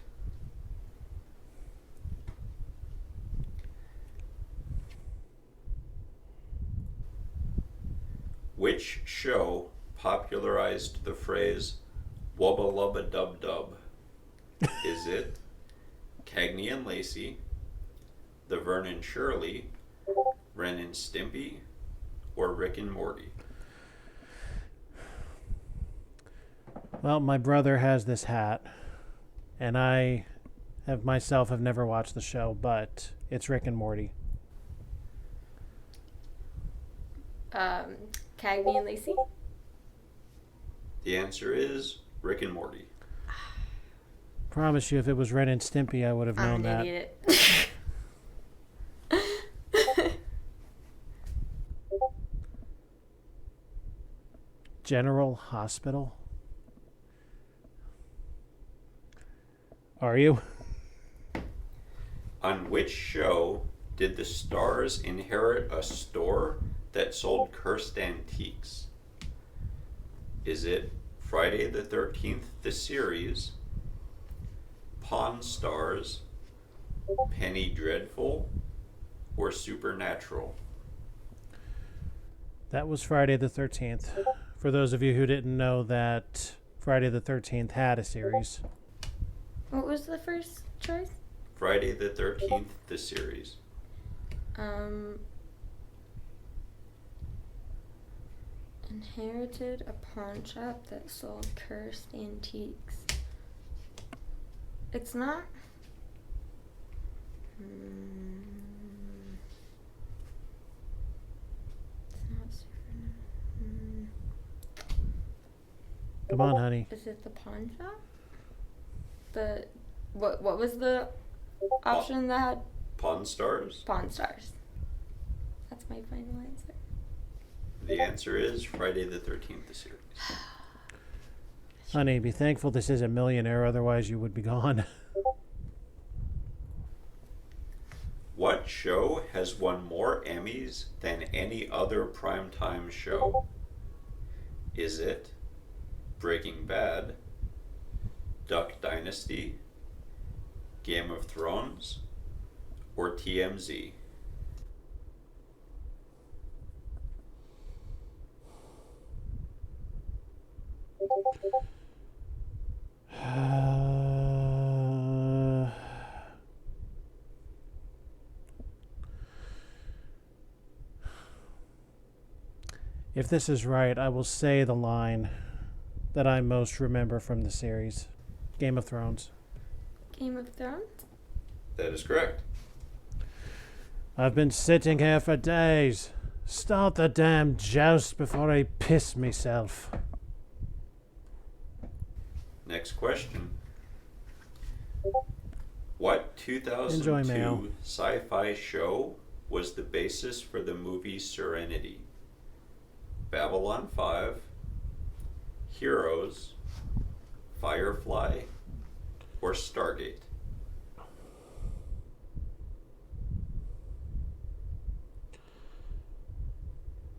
Which show popularized the phrase "wubba lubba dub dub"? Is it Cagney and Lacey, The Vernon Shirley, Ren and Stimpy, or Rick and Morty? Well, my brother has this hat. And I have never watched the show, but it's Rick and Morty. Cagney and Lacey? The answer is Rick and Morty. Promise you, if it was Ren and Stimpy, I would have known I'm an that. idiot. General Hospital? Are you? On which show did the stars inherit a store that sold cursed antiques? Is it Friday the 13th, the series, Pawn Stars, Penny Dreadful, or Supernatural? That was Friday the 13th. For those of you who didn't know that Friday the 13th had a series. What was the first choice? Friday the 13th, the series. Inherited a pawn shop that sold cursed antiques. It's not. It's not Supernatural. Come on, honey. Is it the pawn shop? What was the option that had Pawn Stars? Pawn Stars? That's my final answer. The answer is Friday the 13th, the series. Honey, be thankful this isn't Millionaire, otherwise you would be gone. What show has won more Emmys than any other primetime show? Is it Breaking Bad, Duck Dynasty, Game of Thrones, or TMZ? If this is right, I will say the line that I most remember from the series. Game of Thrones. Game of Thrones? That is correct. I've been sitting here for days. Start the damn joust before I piss myself. Next question. What Enjoy, Mayo. 2002 sci-fi show was the basis for the movie Serenity? Babylon 5, Heroes, Firefly, or Stargate?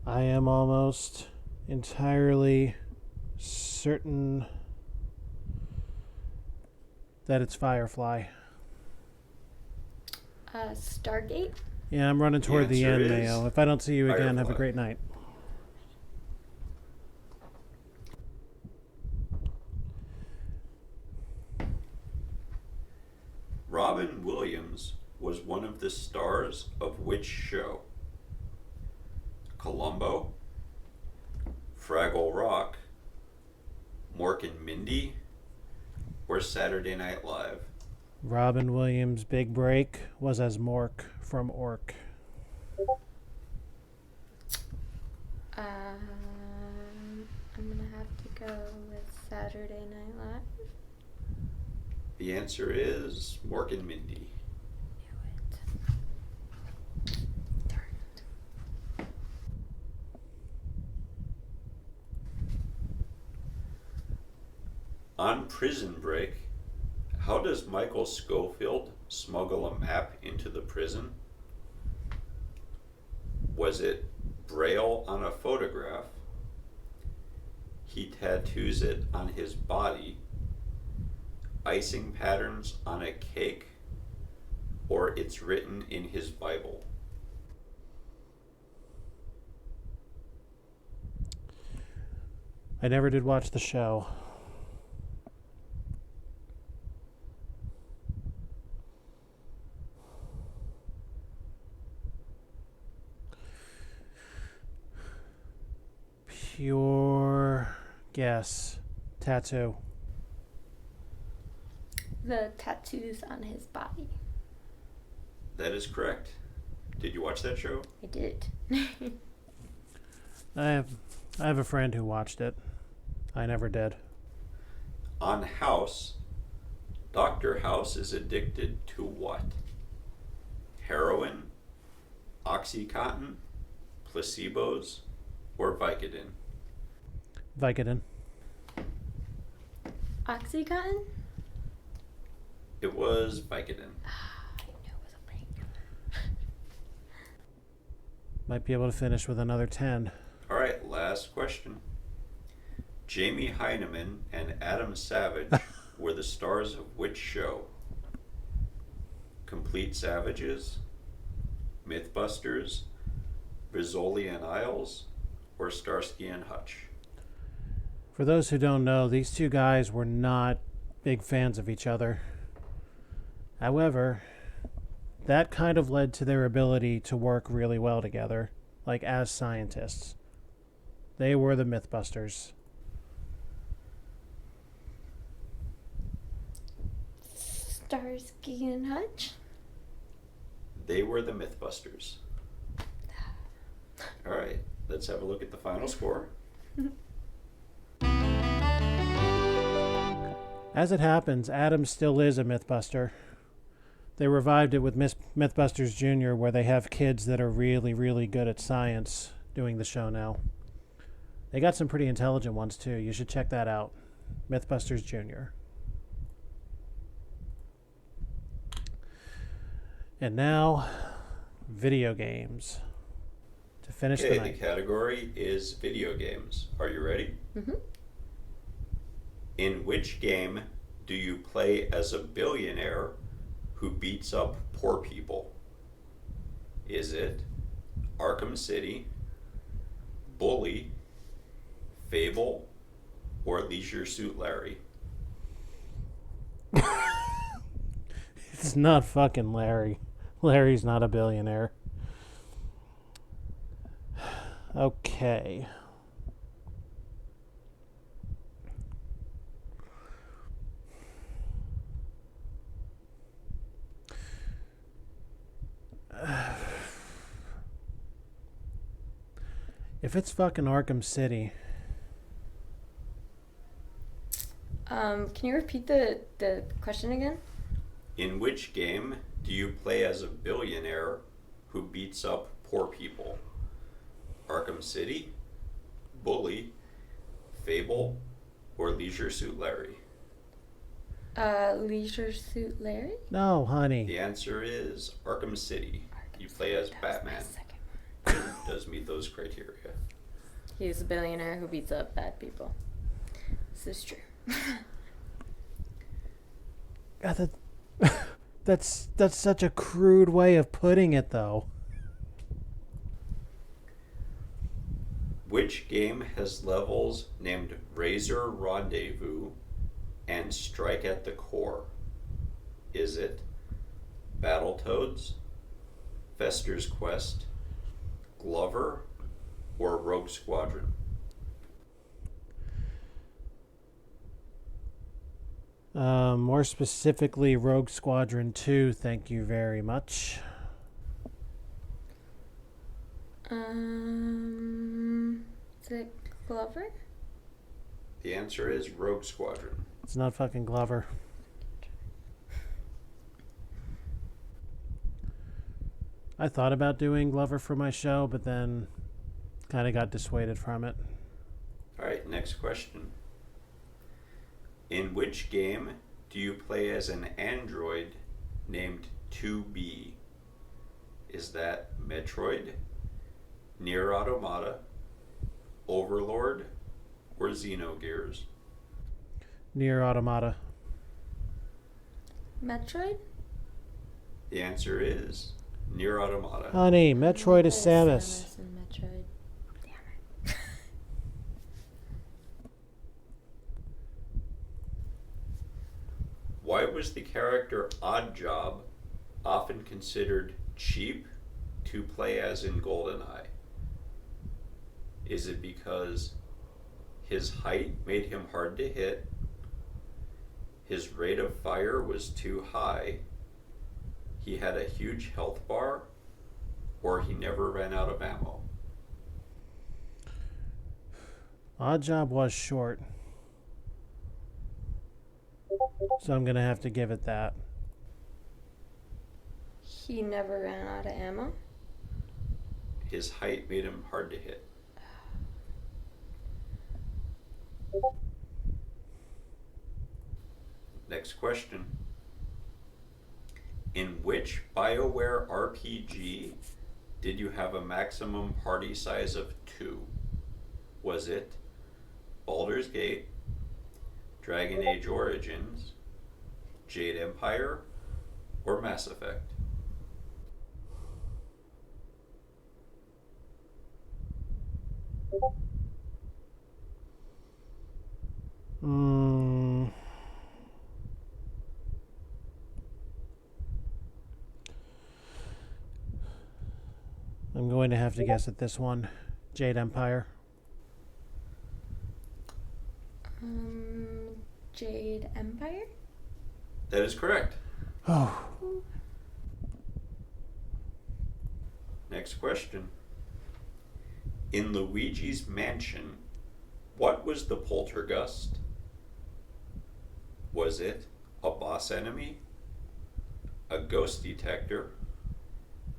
I am almost entirely certain that it's Firefly. Stargate? Yeah, I'm running toward the answer end, is Mayo. If I don't see you again, have a Firefly. great night. Robin Williams was one of the stars of which show? Columbo, Fraggle Rock, Mork and Mindy, or Saturday Night Live? Robin Williams' big break was as Mork from Ork. I'm gonna have to go with Saturday Night Live. The answer is Mork and Mindy. Knew it. Darn it. On Prison Break, how does Michael Scofield smuggle a map into the prison? Was it Braille on a photograph? He tattoos it on his body, icing patterns on a cake, or it's written in his Bible? I never did watch the show. Pure guess. Tattoo. the tattoos on his body. That is correct. Did you watch that show? I did. I have a friend who watched it. I never did. On House, Dr. House is addicted to what? Heroin, Oxycontin, placebos, or Vicodin? Vicodin. Oxycontin? It was Vicodin. I knew it was a painkiller. Might be able to finish with another 10. All right, last question. Jamie Heineman and Adam Savage were the stars of which show? Complete Savages, Mythbusters, Rizzoli and Isles, or Starsky and Hutch? For those who don't know, these two guys were not big fans of each other. However, that kind of led to their ability to work really well together, like as scientists. They were the Mythbusters. Starsky and Hutch? They were the Mythbusters. All right, let's have a look at the final score. As it happens, Adam still is a Mythbuster. They revived it with Mythbusters Jr., where they have kids that are really, really good at science doing the show now. They got some pretty intelligent ones, too. You should check that out. Mythbusters Jr. And now, video games. To finish the Okay, the night. category is video games. Are you ready? Mm-hmm. In which game do you play as a billionaire who beats up poor people? Is it Arkham City, Bully, Fable, or Leisure Suit Larry? It's not fucking Larry. Larry's not a billionaire. Okay. If it's fucking Arkham City, Can you repeat the question again? In which game do you play as a billionaire who beats up poor people? Arkham City, Bully, Fable, or Leisure Suit Larry? Leisure Suit Larry? no, honey. The answer is Arkham City. You play as That was my Batman. second. Does meet those criteria. He's a billionaire who beats up bad people. This is true. God, that's such a crude way of putting it, though. Which game has levels named Razor Rendezvous and Strike at the Core? Is it Battletoads, Fester's Quest, Glover, or Rogue Squadron? More specifically, Rogue Squadron 2, thank you very much. Is it Glover? The answer is Rogue Squadron. It's not fucking Glover. I thought about doing Glover for my show, but then kind of got dissuaded from it. All right, next question. In which game do you play as an android named 2B? Is that Metroid, Nier Automata, Overlord, or Xenogears? Nier Automata. Metroid? The answer is Nier Automata. Honey, Metroid is Samus. Samus and Metroid. Damn it. Why was the character Oddjob often considered cheap to play as in GoldenEye? Is it because his height made him hard to hit? his rate of fire was too high, he had a huge health bar, or he never ran out of ammo? Odd Job was short, so I'm going to have to give it that. He never ran out of ammo. His height made him hard to hit. Next question. In which BioWare RPG did you have a maximum party size of 2? Was it Baldur's Gate, Dragon Age Origins, Jade Empire, or Mass Effect? I'm going to have to guess at this one. Jade Empire. Jade Empire? That is correct. Oh. Next question. In Luigi's Mansion, what was the poltergust? Was it a boss enemy, a ghost detector,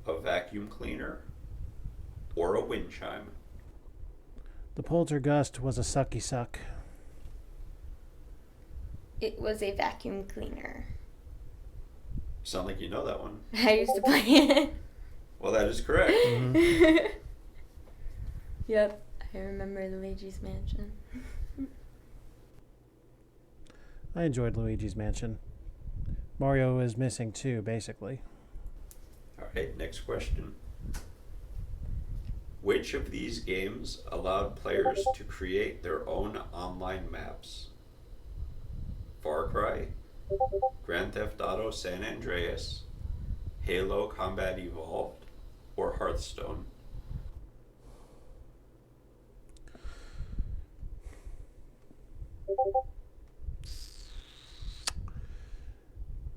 a vacuum cleaner, or a wind chime? The poltergust was a sucky suck. It was a vacuum cleaner. Sound like you know that one. I used to play it. Well, that is correct. Mm-hmm. Yep, I remember Luigi's Mansion. I enjoyed Luigi's Mansion. Mario is missing too, basically. All right, next question. Which of these games allowed players to create their own online maps? Far Cry, Grand Theft Auto San Andreas, Halo Combat Evolved, or Hearthstone?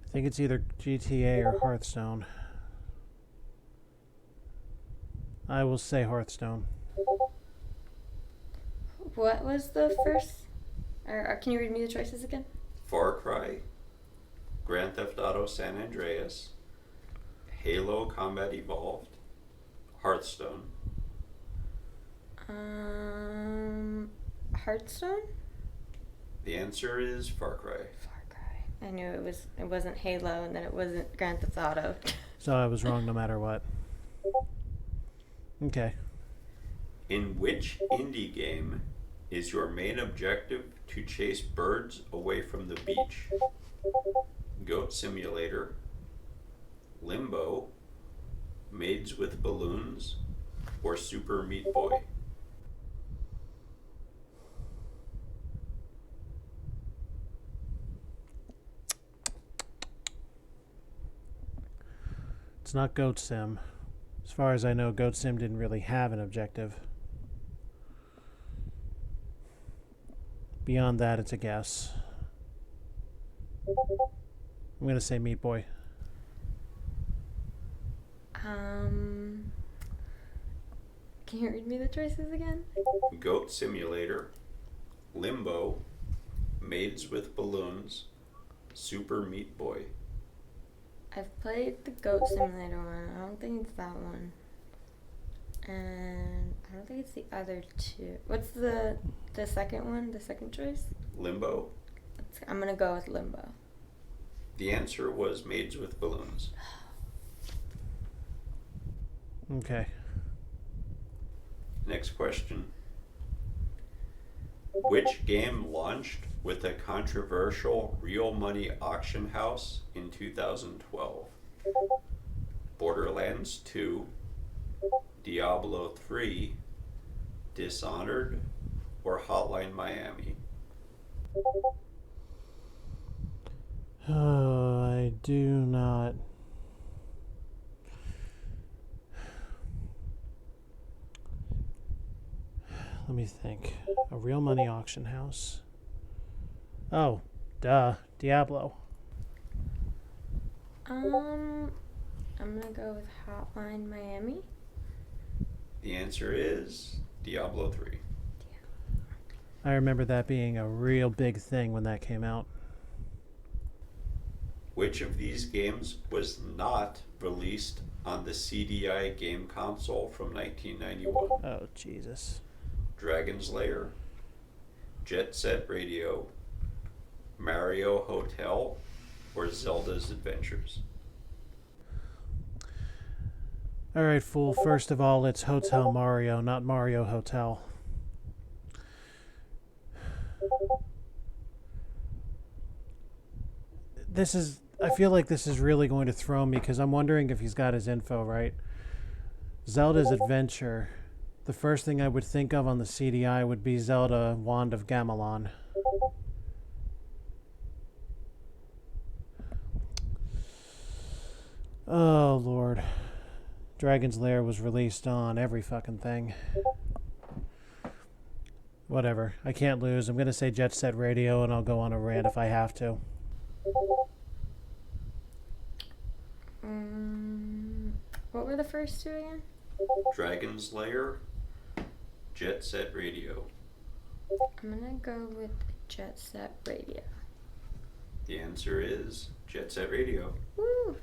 I think it's either GTA or Hearthstone. I will say Hearthstone. What was the first? Or can you read me the choices again? Far Cry, Grand Theft Auto San Andreas, Halo Combat Evolved, Hearthstone. Hearthstone? The answer is Far Cry. Far Cry. I knew it wasn't Halo and then it wasn't Grand Theft Auto. So I was wrong no matter what. Okay. In which indie game is your main objective to chase birds away from the beach? Goat Simulator, Limbo, Maids with Balloons, or Super Meat Boy? It's not Goat Sim. As far as I know, Goat Sim didn't really have an objective. Beyond that, it's a guess. I'm going to say Meat Boy. Can you read me the choices again? Goat Simulator, Limbo, Maids with Balloons, Super Meat Boy. I've played the Goat Simulator one. I don't think it's that one. And I don't think it's the other two. What's the second one? The second choice? Limbo. I'm going to go with Limbo. The answer was Maids with Balloons. Okay. Next question. Which game launched with a controversial real money auction house in 2012? Borderlands 2, Diablo 3, Dishonored, or Hotline Miami? I do not. Let me think. A real money auction house. Oh, Duh. Diablo. I'm gonna go with Hotline Miami. The answer is Diablo 3. I remember that being a real big thing when that came out. Which of these games was not released on the CDI game console from 1991? Oh, Jesus. Dragon's Lair, Jet Set Radio, Mario Hotel, or Zelda's Adventures? All right, fool. First of all, it's Hotel Mario, not Mario Hotel. I feel like this is really going to throw me because I'm wondering if he's got his info right. Zelda's Adventure. The first thing I would think of on the CDI would be Zelda Wand of Gamelon. Oh, Lord. Dragon's Lair was released on every fucking thing. Whatever. I can't lose. I'm going to say Jet Set Radio, and I'll go on a rant if I have to. What were the first two again? Dragon's Lair, Jet Set Radio. I'm gonna go with Jet Set Radio. The answer is Jet Set Radio. Woo!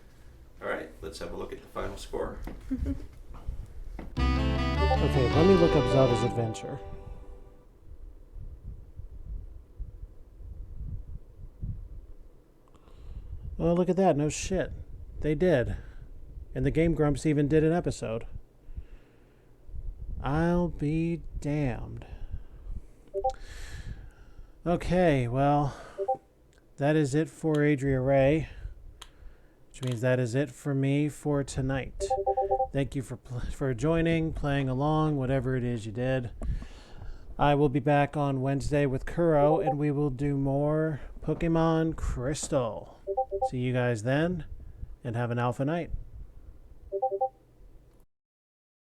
All right, let's have a look at the final score. Okay, let me look up Zelda's Adventure. Oh, look at that. No shit. They did. And the Game Grumps even did an episode. I'll be damned. Okay, well, that is it for Adria Ray, which means that is it for me for tonight. Thank you for joining, playing along, whatever it is you did. I will be back on Wednesday with Kuro, and we will do more Pokemon Crystal. See you guys then, and have an alpha night.